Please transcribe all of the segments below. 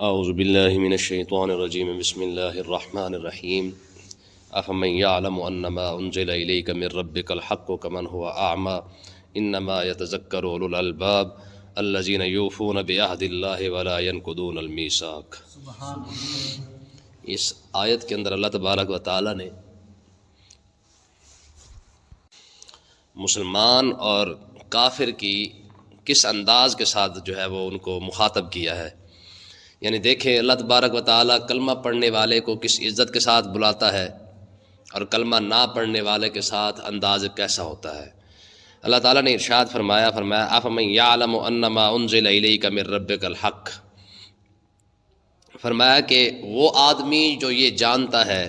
اعوذ باللہ من الشیطان الرجیم بسم اللہ الرحمن الرحیم افمن یعلم انما انزل الیک من ربک الحق کمن هو اعمی انما یتذکر اولو الالباب الذین یوفون بعہد اللہ ولا ینقضون المیثاق۔ اس آیت کے اندر اللہ تبارک و تعالی نے مسلمان اور کافر کی کس انداز کے ساتھ جو ہے وہ ان کو مخاطب کیا ہے۔ یعنی دیکھیں اللہ تبارک و تعالیٰ کلمہ پڑھنے والے کو کس عزت کے ساتھ بلاتا ہے اور کلمہ نہ پڑھنے والے کے ساتھ انداز کیسا ہوتا ہے۔ اللہ تعالیٰ نے ارشاد فرمایا افمن یعلم انما انزل الیک من ربک الحق، فرمایا کہ وہ آدمی جو یہ جانتا ہے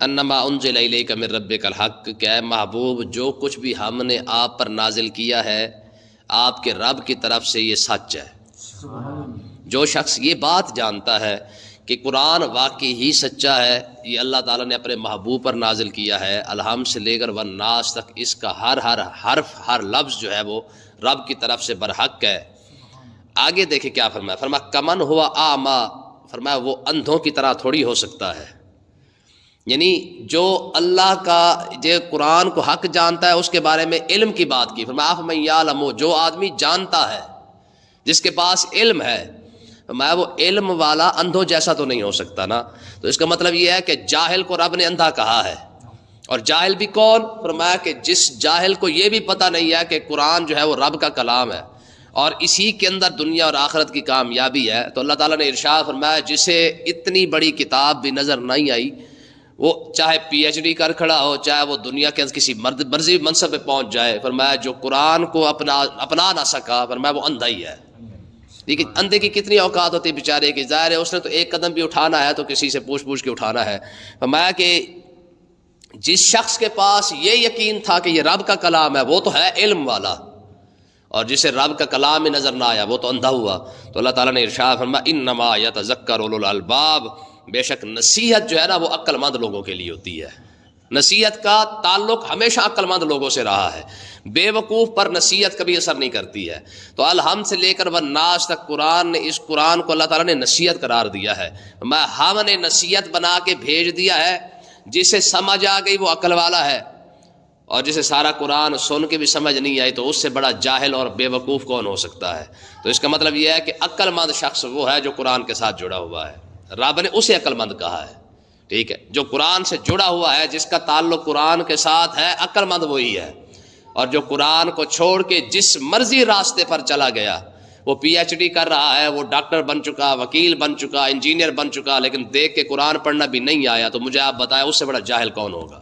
انما انزل الیک من ربک الحق کہ اے محبوب جو کچھ بھی ہم نے آپ پر نازل کیا ہے آپ کے رب کی طرف سے یہ سچ ہے۔ جو شخص یہ بات جانتا ہے کہ قرآن واقعی ہی سچا ہے، یہ اللہ تعالیٰ نے اپنے محبوب پر نازل کیا ہے، الحمد سے لے کر والناس تک اس کا ہر حرف ہر لفظ جو ہے وہ رب کی طرف سے برحق ہے۔ آگے دیکھیں کیا فرمایا کمن ہوا اعمی، فرمایا وہ اندھوں کی طرح تھوڑی ہو سکتا ہے۔ یعنی جو اللہ کا جو قرآن کو حق جانتا ہے اس کے بارے میں علم کی بات کی، فرمایا افمن یعلم، جو آدمی جانتا ہے جس کے پاس علم ہے، فرمایا وہ علم والا اندھوں جیسا تو نہیں ہو سکتا نا۔ تو اس کا مطلب یہ ہے کہ جاہل کو رب نے اندھا کہا ہے، اور جاہل بھی کون؟ فرمایا کہ جس جاہل کو یہ بھی پتہ نہیں ہے کہ قرآن جو ہے وہ رب کا کلام ہے اور اسی کے اندر دنیا اور آخرت کی کامیابی ہے۔ تو اللہ تعالیٰ نے ارشاد فرمایا جسے اتنی بڑی کتاب بھی نظر نہیں آئی، وہ چاہے پی ایچ ڈی کر کھڑا ہو، چاہے وہ دنیا کے کسی مرضی منصب پہ پہنچ جائے، فرمایا جو قرآن کو اپنا نہ سکا، فرمایا وہ اندھا ہی ہے۔ لیکن اندھے کی کتنی اوقات ہوتی ہے بیچارے کی، ظاہر ہے اس نے تو ایک قدم بھی اٹھانا ہے تو کسی سے پوچھ کے اٹھانا ہے۔ فرمایا کہ جس شخص کے پاس یہ یقین تھا کہ یہ رب کا کلام ہے وہ تو ہے علم والا، اور جسے رب کا کلام ہی نظر نہ آیا وہ تو اندھا ہوا۔ تو اللہ تعالیٰ نے ارشاد فرمایا انما یتذکر اولو الالباب، بے شک نصیحت جو ہے نا وہ عقل مند لوگوں کے لیے ہوتی ہے۔ نصیحت کا تعلق ہمیشہ عقل مند لوگوں سے رہا ہے، بے وقوف پر نصیحت کبھی اثر نہیں کرتی ہے۔ تو الحمد سے لے کر والناس تک قرآن نے، اس قرآن کو اللہ تعالیٰ نے نصیحت قرار دیا ہے۔ ہم نے نصیحت بنا کے بھیج دیا ہے، جسے سمجھ آ گئی وہ عقل والا ہے، اور جسے سارا قرآن سن کے بھی سمجھ نہیں آئی تو اس سے بڑا جاہل اور بے وقوف کون ہو سکتا ہے۔ تو اس کا مطلب یہ ہے کہ عقل مند شخص وہ ہے جو قرآن کے ساتھ جڑا ہوا ہے، رب نے اسے عقل مند کہا ہے، ٹھیک ہے۔ جو قرآن سے جڑا ہوا ہے، جس کا تعلق قرآن کے ساتھ ہے، عقل مند وہی ہے۔ اور جو قرآن کو چھوڑ کے جس مرضی راستے پر چلا گیا، وہ پی ایچ ڈی کر رہا ہے، وہ ڈاکٹر بن چکا، وکیل بن چکا، انجینئر بن چکا، لیکن دیکھ کے قرآن پڑھنا بھی نہیں آیا، تو مجھے آپ بتائیں اس سے بڑا جاہل کون ہوگا؟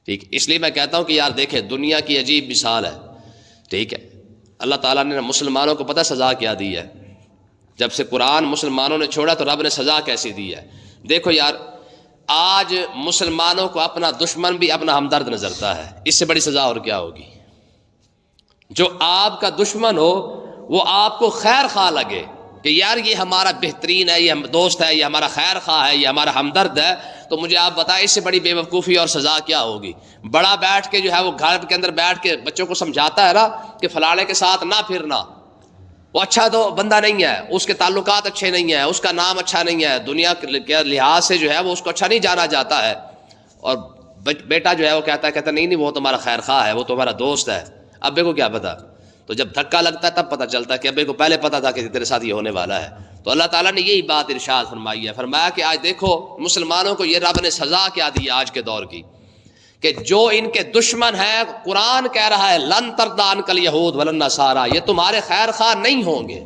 ٹھیک، اس لیے میں کہتا ہوں کہ یار دیکھیں دنیا کی عجیب مثال ہے، ٹھیک ہے۔ اللہ تعالیٰ نے مسلمانوں کو پتہ سزا کیا دی ہے، جب سے قرآن مسلمانوں نے چھوڑا تو رب نے سزا کیسی دی ہے۔ دیکھو یار آج مسلمانوں کو اپنا دشمن بھی اپنا ہمدرد نظرتا ہے، اس سے بڑی سزا اور کیا ہوگی؟ جو آپ کا دشمن ہو وہ آپ کو خیر خواہ لگے کہ یار یہ ہمارا بہترین ہے، یہ دوست ہے، یہ ہمارا خیر خواہ ہے، یہ ہمارا ہمدرد ہے، تو مجھے آپ بتائیں اس سے بڑی بے وقوفی اور سزا کیا ہوگی؟ بڑا بیٹھ کے جو ہے وہ گھر کے اندر بیٹھ کے بچوں کو سمجھاتا ہے نا کہ فلانے کے ساتھ نہ پھرنا، وہ اچھا تو بندہ نہیں ہے، اس کے تعلقات اچھے نہیں ہیں، اس کا نام اچھا نہیں ہے، دنیا کے لحاظ سے جو ہے وہ اس کو اچھا نہیں جانا جاتا ہے، اور بیٹا جو ہے وہ کہتا ہے نہیں وہ تمہارا خیر خواہ ہے، وہ تمہارا دوست ہے۔ ابے کو کیا پتا؟ تو جب دھکا لگتا ہے تب پتہ چلتا ہے کہ ابے کو پہلے پتا تھا کہ تیرے ساتھ یہ ہونے والا ہے۔ تو اللہ تعالیٰ نے یہی بات ارشاد فرمائی ہے، فرمایا کہ آج دیکھو مسلمانوں کو یہ رب نے سزا کیا دی آج کے دور کی، کہ جو ان کے دشمن ہیں، قرآن کہہ رہا ہے لن ترضی عنک الیہود ولا النصارى، یہ تمہارے خیر خواہ نہیں ہوں گے۔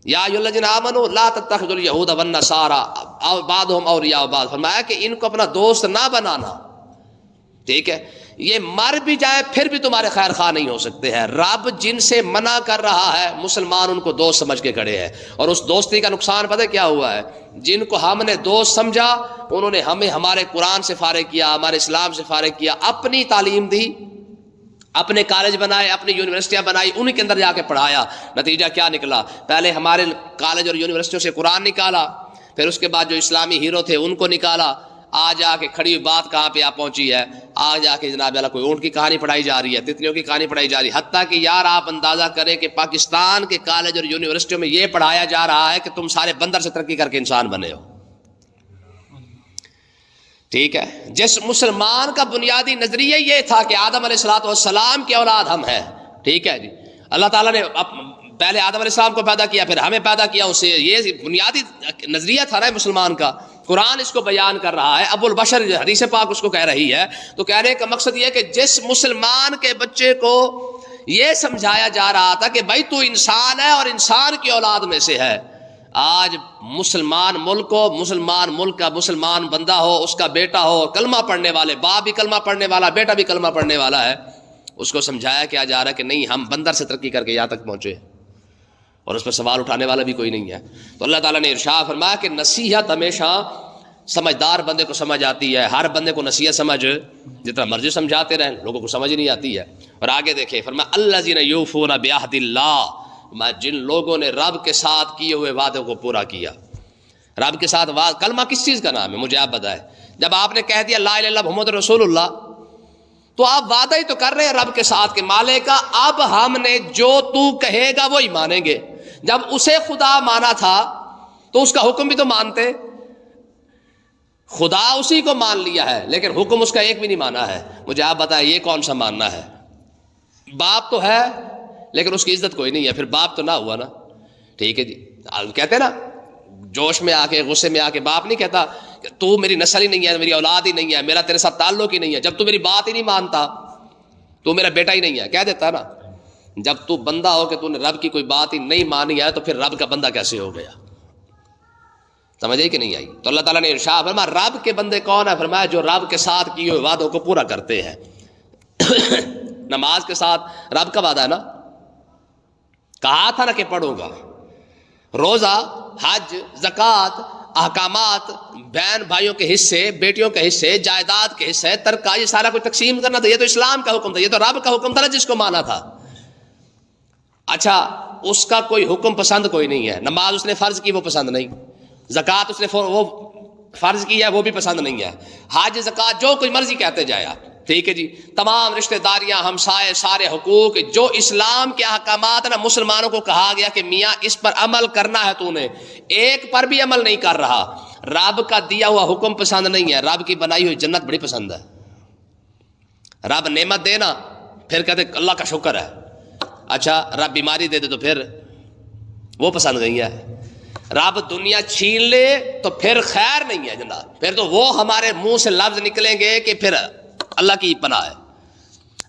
یا ایھا الذین آمنوا لا تتخذوا الیہود والنصارى بعضهم اولیاء بعض، فرمایا کہ ان کو اپنا دوست نہ بنانا، ٹھیک ہے۔ یہ مر بھی جائے پھر بھی تمہارے خیر خواہ نہیں ہو سکتے ہیں۔ رب جن سے منع کر رہا ہے مسلمان ان کو دوست سمجھ کے کھڑے ہیں، اور اس دوستی کا نقصان پتہ کیا ہوا ہے؟ جن کو ہم نے دوست سمجھا انہوں نے ہمیں ہمارے قرآن سے فارغ کیا، ہمارے اسلام سے فارغ کیا، اپنی تعلیم دی، اپنے کالج بنائے، اپنی یونیورسٹیاں بنائی، انہی کے اندر جا کے پڑھایا۔ نتیجہ کیا نکلا؟ پہلے ہمارے کالج اور یونیورسٹیوں سے قرآن نکالا، پھر اس کے بعد جو اسلامی ہیرو تھے ان کو نکالا، آ جا کے کھڑی ہوئی بات کہاں پہ آپ پہنچی ہے، آ جا کے جناب اللہ کوئی اونٹ کی کہانی پڑھائی جا رہی ہے، تتلیوں کی کہانی پڑھائی جا رہی ہے، حتیٰ کہ یار آپ اندازہ کریں کہ پاکستان کے کالج اور یونیورسٹیوں میں یہ پڑھایا جا رہا ہے کہ تم سارے بندر سے ترقی کر کے انسان بنے ہو. ٹھیک ہے، جس مسلمان کا بنیادی نظریہ یہ تھا کہ آدم علیہ الصلوۃ والسلام کی اولاد ہم ہیں. ٹھیک ہے جی، اللہ تعالیٰ نے پہلے آدم علیہ السلام کو پیدا کیا، پھر ہمیں پیدا کیا، اسے یہ بنیادی نظریہ تھا نا مسلمان کا. قرآن اس کو بیان کر رہا ہے، ابو البشر حدیث پاک اس کو کہہ رہی ہے. تو کہنے کا مقصد یہ کہ جس مسلمان کے بچے کو یہ سمجھایا جا رہا تھا کہ بھائی تو انسان ہے اور انسان کی اولاد میں سے ہے، آج مسلمان ملک ہو، مسلمان ملک کا مسلمان بندہ ہو، اس کا بیٹا ہو، کلمہ پڑھنے والے، باپ بھی کلمہ پڑھنے والا، بیٹا بھی کلمہ پڑھنے والا ہے، اس کو سمجھایا کیا جا رہا ہے کہ نہیں، ہم بندر سے ترقی کر کے یہاں تک پہنچے اور اس پر سوال اٹھانے والا بھی کوئی نہیں ہے. تو اللہ تعالیٰ نے ارشاد فرمایا کہ نصیحت ہمیشہ سمجھدار بندے کو سمجھ آتی ہے. ہر بندے کو نصیحت سمجھ جتنا مرضی سمجھاتے رہیں، لوگوں کو سمجھ نہیں آتی ہے. اور آگے دیکھیں فرمایا الذین یوفون بعہد اللہ، جن لوگوں نے رب کے ساتھ کیے ہوئے وعدوں کو پورا کیا. رب کے ساتھ کلمہ کس چیز کا نام ہے؟ مجھے آپ بتائیں. جب آپ نے کہہ دیا لا الہ الا اللہ محمد رسول اللہ، تو آپ وعدہ ہی تو کر رہے ہیں رب کے ساتھ کہ مالک کا اب ہم نے جو تو کہے گا وہی مانیں گے. جب اسے خدا مانا تھا تو اس کا حکم بھی تو مانتے. خدا اسی کو مان لیا ہے لیکن حکم اس کا ایک بھی نہیں مانا ہے. مجھے آپ بتائیں یہ کون سا ماننا ہے؟ باپ تو ہے لیکن اس کی عزت کوئی نہیں ہے، پھر باپ تو نہ ہوا نا. ٹھیک ہے جی، کہتے ہیں نا جوش میں آ کے، غصے میں آ کے، باپ نہیں کہتا کہ تو میری نسل ہی نہیں ہے، میری اولاد ہی نہیں ہے، میرا تیرے ساتھ تعلق ہی نہیں ہے، جب تو میری بات ہی نہیں مانتا تو میرا بیٹا ہی نہیں ہے، کہہ دیتا نا. جب تو بندہ ہو کہ تو نے رب کی کوئی بات ہی نہیں مانی ہے تو پھر رب کا بندہ کیسے ہو گیا؟ سمجھ آئی کہ نہیں آئی؟ تو اللہ تعالیٰ نے ارشاد فرمایا رب کے بندے کون ہے؟ فرمایا جو رب کے ساتھ کیے ہوئے وعدوں کو پورا کرتے ہیں. نماز کے ساتھ رب کا وعدہ ہے نا، کہا تھا نا کہ پڑھوں گا. روزہ، حج، زکوٰۃ، احکامات، بہن بھائیوں کے حصے، بیٹیوں کے حصے، جائیداد کے حصے، ترکہ، یہ سارا کچھ تقسیم کرنا تھا. یہ تو اسلام کا حکم تھا، یہ تو رب کا حکم تھا نا جس کو مانا تھا. اچھا، اس کا کوئی حکم پسند کوئی نہیں ہے. نماز اس نے فرض کی وہ پسند نہیں، زکوٰۃ اس نے وہ فرض کی ہے وہ بھی پسند نہیں ہے، حج، زکوٰۃ جو کچھ مرضی کہتے جائے آپ. ٹھیک ہے جی، تمام رشتہ داریاں، ہمسائے، سارے حقوق جو اسلام کے احکامات نا مسلمانوں کو کہا گیا کہ میاں اس پر عمل کرنا ہے، تو نے ایک پر بھی عمل نہیں کر رہا. رب کا دیا ہوا حکم پسند نہیں ہے، رب کی بنائی ہوئی جنت بڑی پسند ہے. رب نعمت دے نا پھر کہتے اللہ کا شکر ہے. اچھا رب بیماری دے دے تو پھر وہ پسند نہیں ہے. رب دنیا چھین لے تو پھر خیر نہیں ہے جناب، پھر تو وہ ہمارے منہ سے لفظ نکلیں گے کہ پھر اللہ کی پناہ ہے.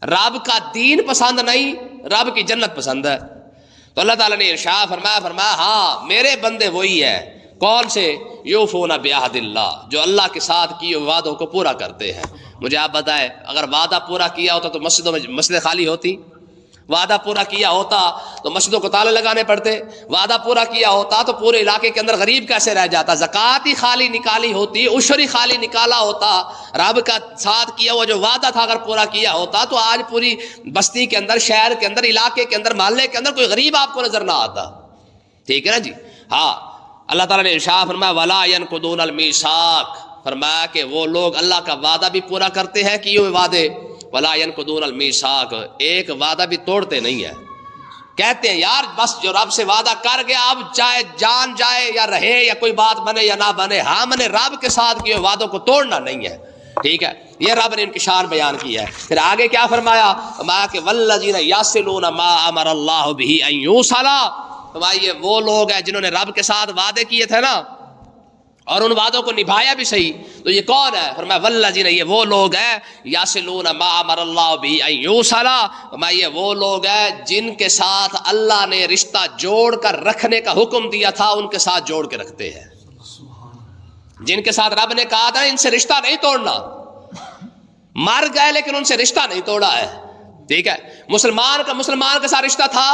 رب کا دین پسند نہیں، رب کی جنت پسند ہے. تو اللہ تعالیٰ نے ارشاد فرمایا ہاں میرے بندے وہی ہے. کون سے؟ یوفون بعہد اللہ، جو اللہ کے ساتھ کیے وعدوں کو پورا کرتے ہیں. مجھے آپ بتائیں اگر وعدہ پورا کیا ہوتا تو مسجدوں میں مسجدیں خالی ہوتی؟ وعدہ پورا کیا ہوتا تو مسجدوں کو تالے لگانے پڑتے؟ وعدہ پورا کیا ہوتا تو پورے علاقے کے اندر غریب کیسے رہ جاتا؟ زکوٰۃ ہی خالی نکالی ہوتی، عشر ہی خالی نکالا ہوتا. رب کا ساتھ کیا ہوا جو وعدہ تھا اگر پورا کیا ہوتا تو آج پوری بستی کے اندر، شہر کے اندر، علاقے کے اندر، محلے کے اندر کوئی غریب آپ کو نظر نہ آتا. ٹھیک ہے نا جی. ہاں اللہ تعالیٰ نے ارشاد فرمایا وَلَا يَنْقُضُونَ الْمِيثَاقَ، فرمایا کہ وہ لوگ اللہ کا وعدہ بھی پورا کرتے ہیں کیے ہوئے وعدے. وَلَا يَنْقُضُونَ الْمِيثَاقَ، ایک وعدہ بھی توڑتے نہیں ہیں. کہتے ہیں یار بس جو رب سے وعدہ کر گیا اب چاہے جان جائے یا رہے یا کوئی بات بنے یا نہ بنے، ہم نے رب کے ساتھ کیے وعدوں کو توڑنا نہیں ہے. ٹھیک ہے، یہ رب نے انکشار بیان کیا ہے. پھر آگے کیا فرمایا؟ فرمایا کہ والذین یصلون ما امر اللہ بہ ان یوصل، فرمایا یہ وہ لوگ ہیں جنہوں نے رب کے ساتھ وعدے کیے تھے نا اور ان وعدوں کو نبھایا بھی صحیح. تو یہ کون ہے؟ فرمایا والذین، یہ وہ لوگ ہیں یصلون ما امر اللہ بہ ان یوصل، فرمایا یہ وہ لوگ ہیں جن کے ساتھ اللہ نے رشتہ جوڑ کر رکھنے کا حکم دیا تھا ان کے ساتھ جوڑ کے رکھتے ہیں. جن کے ساتھ رب نے کہا تھا ان سے رشتہ نہیں توڑنا، مر گئے لیکن ان سے رشتہ نہیں توڑا ہے. ٹھیک ہے، مسلمان کا مسلمان کے ساتھ رشتہ تھا،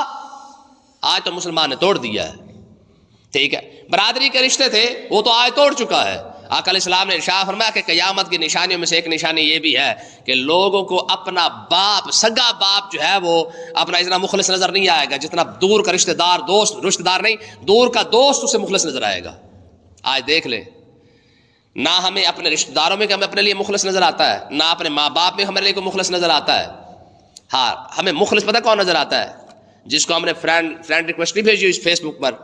آج تو مسلمان نے توڑ دیا ہے. ٹھیک ہے، برادری کے رشتے تھے وہ تو آج توڑ چکا ہے. آقا علیہ السلام نے ارشاد فرمایا کہ قیامت کی نشانیوں میں سے ایک نشانی یہ بھی ہے کہ لوگوں کو اپنا باپ، سگا باپ جو ہے وہ اپنا اتنا مخلص نظر نہیں آئے گا جتنا دور کا رشتہ دار، دوست، رشتہ دار نہیں، دور کا دوست اسے مخلص نظر آئے گا. آج دیکھ لیں نہ ہمیں اپنے رشتہ داروں میں کہ ہمیں اپنے لیے مخلص نظر آتا ہے، نہ اپنے ماں باپ میں ہمارے لیے کوئی مخلص نظر آتا ہے. ہاں ہمیں مخلص پتہ کون نظر آتا ہے؟ جس کو ہم نے فرینڈ ریکویسٹ نہیں بھیجی اس فیس بک پر،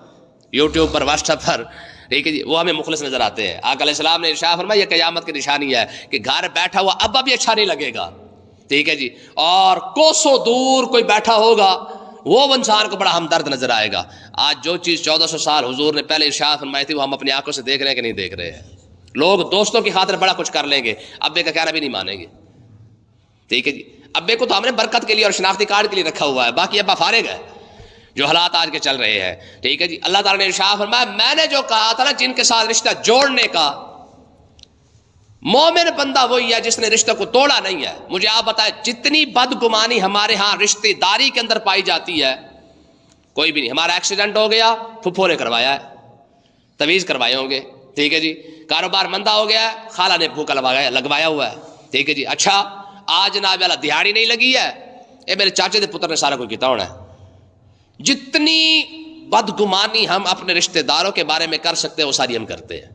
یوٹیوب پر، واٹس ایپ پر، ٹھیک ہے جی، وہ ہمیں مخلص نظر آتے ہیں. آقا علیہ السلام نے ارشاد فرمایا یہ قیامت کی نشانی ہے کہ گھر بیٹھا ہوا ابا بھی اچھا نہیں لگے گا، ٹھیک ہے جی، اور کوسوں دور کوئی بیٹھا ہوگا وہ انسان کو بڑا ہمدرد نظر آئے گا. آج جو چیز 1400 سال حضور نے پہلے ارشاد فرمائی تھی وہ ہم اپنی آنکھوں سے دیکھ رہے ہیں کہ نہیں دیکھ رہے ہیں. لوگ دوستوں کی خاطر بڑا کچھ کر لیں گے، ابے کا کہنا بھی نہیں مانیں گے، ٹھیک ہے جی. ابے کو تو ہم نے برکت کے لیے اور شناختی کارڈ کے لیے رکھا ہوا ہے، باقی ابا فارغ ہے. جو حالات آج کے چل رہے ہیں، ٹھیک ہے جی. اللہ تعالیٰ نے ارشاد فرمایا میں نے جو کہا تھا نا جن کے ساتھ رشتہ جوڑنے کا، مومن بندہ وہی ہے جس نے رشتہ کو توڑا نہیں ہے. مجھے آپ بتائیں جتنی بدگمانی ہمارے ہاں رشتے داری کے اندر پائی جاتی ہے کوئی بھی نہیں. ہمارا ایکسیڈنٹ ہو گیا پھپھو نے کروایا ہے، تویز کروائے ہوں گے، ٹھیک ہے جی. کاروبار مندہ ہو گیا ہے خالہ نے بھوکا لگوایا ہوا ہے، ٹھیک ہے جی. اچھا آج جناب والا دیہاڑی نہیں لگی ہے، اے میرے چاچے دے پتر نے سارا کوئی کیتا ہونا ہے. جتنی بدگمانی ہم اپنے رشتہ داروں کے بارے میں کر سکتے ہیں وہ ساری ہم کرتے ہیں،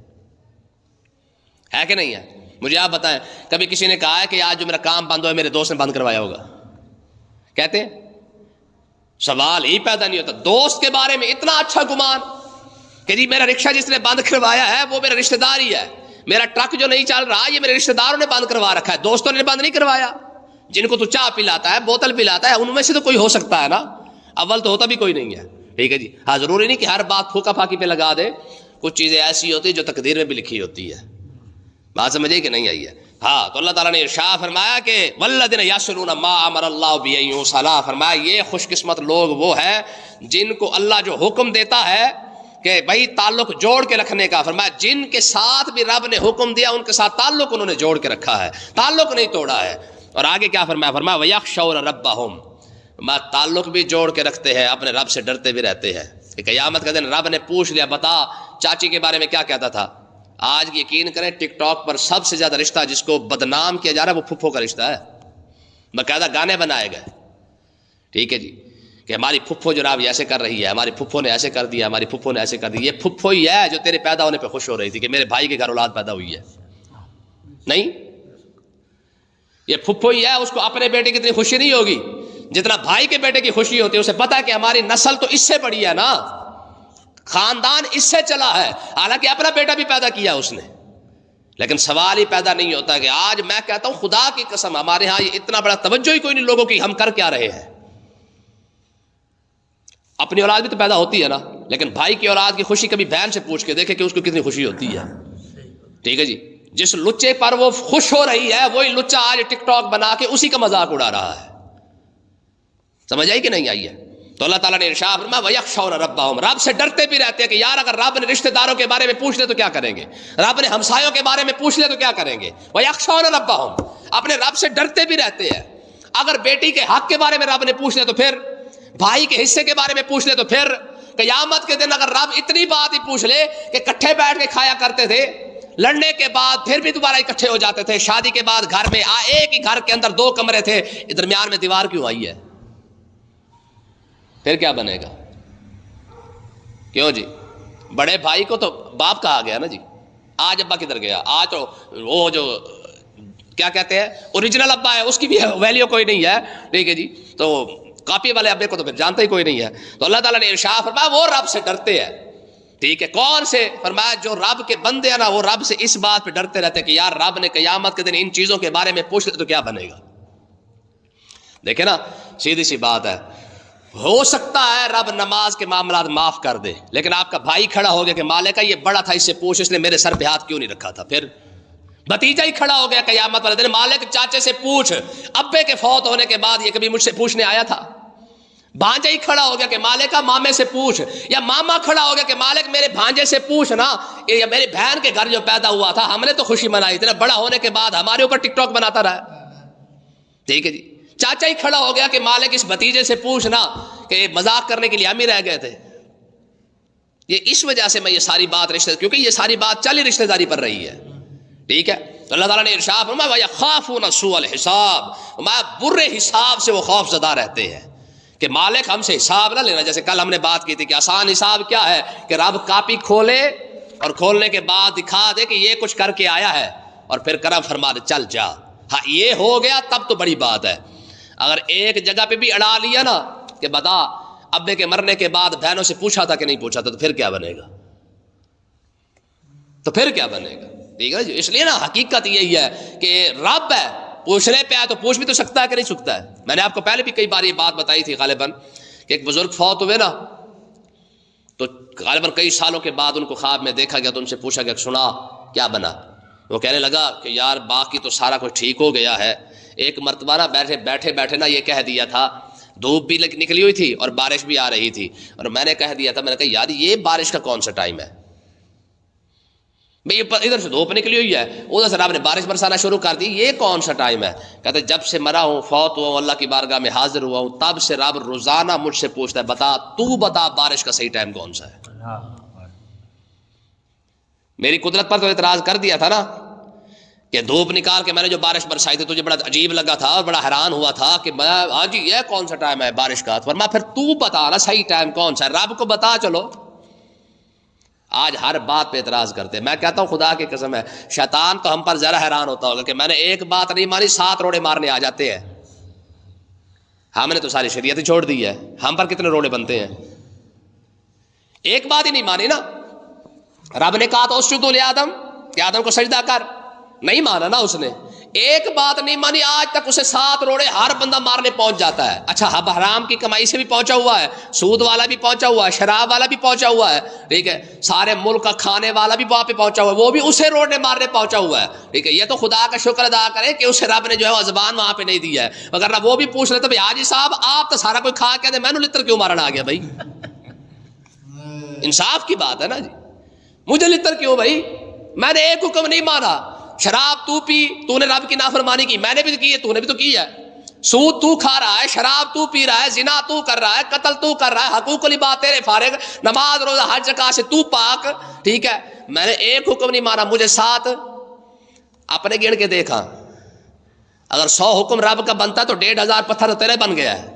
ہے کہ نہیں ہے؟ مجھے آپ بتائیں کبھی کسی نے کہا ہے کہ آج جو میرا کام بند ہوا ہے میرے دوست نے بند کروایا ہوگا؟ کہتے ہیں؟ سوال ہی پیدا نہیں ہوتا. دوست کے بارے میں اتنا اچھا گمان کہ جی میرا رکشہ جس نے بند کروایا ہے وہ میرا رشتہ دار ہی ہے، میرا ٹرک جو نہیں چل رہا یہ میرے رشتہ داروں نے بند کروا رکھا ہے، دوستوں نے بند نہیں کروایا. جن کو تو چائے پلاتا ہے، بوتل پلاتا ہے، ان میں سے تو کوئی ہو سکتا ہے نا، اول تو ہوتا بھی کوئی نہیں ہے، ٹھیک ہے جی. ہاں ضروری نہیں کہ ہر بات پھوکا پھاکی پہ لگا دے، کچھ چیزیں ایسی ہوتی ہیں جو تقدیر میں بھی لکھی ہوتی ہے. بات سمجھے کہ نہیں آئی ہے؟ ہاں تو اللہ تعالیٰ نے ارشاد فرمایا کہ والذین یصلون ما امر اللہ بہ ان یوصل، فرمایا یہ خوش قسمت لوگ وہ ہیں جن کو اللہ جو حکم دیتا ہے کہ بھائی تعلق جوڑ کے رکھنے کا، فرمایا جن کے ساتھ بھی رب نے حکم دیا ان کے ساتھ تعلق انہوں نے جوڑ کے رکھا ہے، تعلق نہیں توڑا ہے. اور آگے کیا فرمایا؟ فرمایا وَيَخْشَوْنَ رَبَّهُمْ، میں تعلق بھی جوڑ کے رکھتے ہیں، اپنے رب سے ڈرتے بھی رہتے ہیں. کہ قیامت کا دن رب نے پوچھ لیا بتا چاچی کے بارے میں کیا کہتا تھا. آج یقین کریں ٹک ٹاک پر سب سے زیادہ رشتہ جس کو بدنام کیا جا رہا ہے وہ پھپھو کا رشتہ ہے. باقاعدہ گانے بنائے گئے، ٹھیک ہے جی، کہ ہماری پھپھو جناب ایسے کر رہی ہے، ہماری پھپھو نے ایسے کر دیا، ہماری پھپھو نے ایسے کر دیا. یہ پھپھو ہی ہے جو تیرے پیدا ہونے پہ خوش ہو رہی تھی کہ میرے بھائی کے گھر اولاد پیدا ہوئی ہے. نہیں، یہ پھپھو ہی ہے، اس کو اپنے بیٹے کی اتنی خوشی نہیں ہوگی جتنا بھائی کے بیٹے کی خوشی ہوتی ہے. اسے پتا ہے کہ ہماری نسل تو اس سے بڑی ہے نا، خاندان اس سے چلا ہے، حالانکہ اپنا بیٹا بھی پیدا کیا اس نے. لیکن سوال ہی پیدا نہیں ہوتا کہ آج میں کہتا ہوں خدا کی قسم ہمارے ہاں یہ اتنا بڑا توجہ ہی کوئی نہیں لوگوں کی، ہم کر کیا رہے ہیں. اپنی اولاد بھی تو پیدا ہوتی ہے نا، لیکن بھائی کی اولاد کی خوشی کبھی بہن سے پوچھ کے دیکھے کہ اس کو کتنی خوشی ہوتی ہے، ٹھیک ہے جی. جس لچے پر وہ خوش ہو رہی ہے وہی لچا آج ٹک ٹاک بنا کے اسی کا مذاق اڑا رہا ہے. سمجھ آئی کہ نہیں آئی ہے؟ تو اللہ تعالیٰ نے ارشاد فرمایا وَيَخْشَوْنَ رَبَّهُمْ، رب سے ڈرتے بھی رہتے ہیں کہ یار اگر رب نے رشتہ داروں کے بارے میں پوچھ لے تو کیا کریں گے، رب نے ہمسایوں کے بارے میں پوچھ لے تو کیا کریں گے. وَيَخْشَوْنَ رَبَّهُمْ، اپنے رب سے ڈرتے بھی رہتے ہیں. اگر بیٹی کے حق کے بارے میں رب نے پوچھ لے تو پھر، بھائی کے حصے کے بارے میں پوچھ لے تو پھر، قیامت کے دن اگر رب اتنی بات ہی پوچھ لے کہ کٹھے بیٹھ کے کھایا کرتے تھے، لڑنے کے بعد پھر بھی دوبارہ اکٹھے ہو جاتے تھے، شادی کے بعد گھر میں ایک ہی گھر کے اندر 2 کمرے تھے، درمیان میں دیوار کیوں آئی ہے، پھر کیا بنے گا؟ کیوں جی؟ بڑے بھائی کو تو باپ کہا گیا نا جی. آج ابا کدھر گیا؟ آج تو وہ جو کیا کہتے ہیں اوریجنل ابا ہے اس کی بھی ویلیو کوئی نہیں ہے، ٹھیک ہے جی. تو کاپی والے ابے کو تو پھر جانتا ہی کوئی نہیں ہے. تو اللہ تعالیٰ نے ارشاد فرمایا وہ رب سے ڈرتے ہیں، ٹھیک ہے. کون سے؟ فرمایا جو رب کے بندے ہیں نا وہ رب سے اس بات پہ ڈرتے رہتے ہیں کہ یار رب نے قیامت کے دن ان چیزوں کے بارے میں پوچھ لے تو کیا بنے گا. دیکھیں نا سیدھی سی بات ہے، ہو سکتا ہے رب نماز کے معاملات معاف کر دے، لیکن آپ کا بھائی کھڑا ہو گیا کہ مالک یہ بڑا تھا اس سے پوچھ، اس نے میرے سر پہ ہاتھ کیوں نہیں رکھا تھا. پھر بھتیجا ہی کھڑا ہو گیا قیامت والے دن، مالک چاچے سے پوچھ، ابے کے فوت ہونے کے بعد یہ کبھی مجھ سے پوچھنے آیا تھا. بھانجا ہی کھڑا ہو گیا کہ مالکا مامے سے پوچھ، یا ماما کھڑا ہو گیا کہ مالک میرے بھانجے سے پوچھ نا، یا میری بہن کے گھر جو پیدا ہوا تھا ہم نے تو خوشی منائی تھی نا، بڑا ہونے کے بعد ہمارے اوپر ٹک ٹاک بناتا رہا، ٹھیک ہے جی. چاچا ہی کھڑا ہو گیا کہ مالک اس بھتیجے سے پوچھنا کہ مذاق کرنے کے لیے ہم ہی رہ گئے تھے. یہ اس وجہ سے میں یہ ساری بات رشتہ، کیونکہ یہ ساری بات چلی رشتہ داری پر رہی ہے، ٹھیک ہے. تو اللہ تعالیٰ نے ارشاد فرمایا وَيَخَافُونَ سُوءَ الْحِسَابِ، میں برے حساب سے وہ خوف زدہ رہتے ہیں کہ مالک ہم سے حساب نہ لینا. جیسے کل ہم نے بات کی تھی کہ آسان حساب کیا ہے کہ رب کاپی کھولے اور کھولنے کے بعد دکھا دے کہ یہ کچھ کر کے آیا ہے اور پھر کرم فرما دے چل جا. ہاں یہ ہو گیا تب تو بڑی بات ہے. اگر ایک جگہ پہ بھی اڑا لیا نا کہ بتا ابے کے مرنے کے بعد بہنوں سے پوچھا تھا کہ نہیں پوچھا تھا، تو پھر کیا بنے گا؟ تو پھر کیا بنے گا؟ ٹھیک ہے. اس لیے نا حقیقت یہی ہے کہ رب ہے، پوچھنے پہ آئے تو پوچھ بھی تو سکتا ہے کہ نہیں سکتا ہے. میں نے آپ کو پہلے بھی کئی بار یہ بات بتائی تھی غالباً کہ ایک بزرگ فوت ہوئے نا، تو غالباً کئی سالوں کے بعد ان کو خواب میں دیکھا گیا تو ان سے پوچھا گیا سنا کیا بنا؟ وہ کہنے لگا کہ یار باقی تو سارا کچھ ٹھیک ہو گیا ہے، ایک مرتبہ نا بیٹھے نا یہ کہہ دیا تھا، دھوپ بھی نکلی ہوئی تھی اور بارش بھی آ رہی تھی، اور میں نے کہہ دیا تھا، میں نے کہا یار یہ بارش کا کون سا ٹائم ہے بھئی، ادھر سے دھوپ نکلی ہوئی ہے ادھر سے رب نے بارش برسانا شروع کر دی، یہ کون سا ٹائم ہے؟ کہتے جب سے مرا ہوں، فوت ہوا ہوں، اللہ کی بارگاہ میں حاضر ہوا ہوں، تب سے رب روزانہ مجھ سے پوچھتا ہے بتا بارش کا صحیح ٹائم کون سا ہے. میری قدرت پر تو اعتراض کر دیا تھا نا کہ دھوپ نکال کے میں نے جو بارش برسائی تھی تجھے بڑا عجیب لگا تھا اور بڑا حیران ہوا تھا کہ آج یہ کون سا ٹائم ہے بارش کا؟ ورنہ پھر تو بتا نا صحیح ٹائم کون سا ہے، رب کو بتا. چلو آج ہر بات پہ اعتراض کرتے ہیں. میں کہتا ہوں خدا کی قسم ہے شیطان تو ہم پر ذرا حیران ہوتا ہوگا کہ میں نے ایک بات نہیں مانی 7 روڑے مارنے آ جاتے ہیں. ہم نے تو ساری شریعت ہی چھوڑ دی ہے، ہم پر کتنے روڑے بنتے ہیں؟ ایک بات ہی نہیں مانی نا. رب نے کہا تو اسجدوا لآدم کہ آدم کو سجدہ کر، نہیں مانا نا اس نے. ایک بات نہیں مانی، آج تک اسے 7 روڑے ہر بندہ مارنے پہنچ جاتا ہے. اچھا اب حرام کی کمائی سے بھی پہنچا ہوا ہے، سود والا بھی پہنچا ہوا ہے، شراب والا بھی پہنچا ہوا ہے، ٹھیک ہے، سارے ملک کا کھانے والا بھی وہاں پہ پہنچا ہوا ہے، وہ بھی اسے روڑنے مارنے پہنچا ہوا ہے. ٹھیک ہے، یہ تو خدا کا شکر ادا کرے کہ اسے رب نے جو ہے زبان وہاں پہ نہیں دی ہے، اگر وہ بھی پوچھ لیتے بھائی حاجی صاحب آپ تو سارا کوئی کھا کے دے، میں نے لتر کیوں مارنا آ گیا بھائی؟ انصاف کی بات ہے نا جی، مجھے لتر کیوں بھائی؟ میں نے ایک حکم نہیں مانا. شراب تو پی، تو نے رب کی نافرمانی کی، میں نے بھی کی ہے، تو نے بھی تو کی ہے. سود تو کھا رہا ہے، شراب تو پی رہا ہے، زنا تو کر رہا ہے، قتل تو کر رہا ہے، حقوق والی بات تیرے فارغ، نماز روزہ ہر جگہ سے تو پاک. ٹھیک ہے، میں نے ایک حکم نہیں مانا، مجھے 7 اپنے گن کے دیکھا. اگر 100 حکم رب کا بنتا تو 1500 پتھر تیرے بن گیا ہے.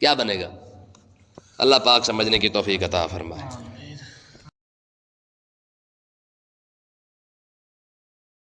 کیا بنے گا؟ اللہ پاک سمجھنے کی توفیق عطا فرمائے.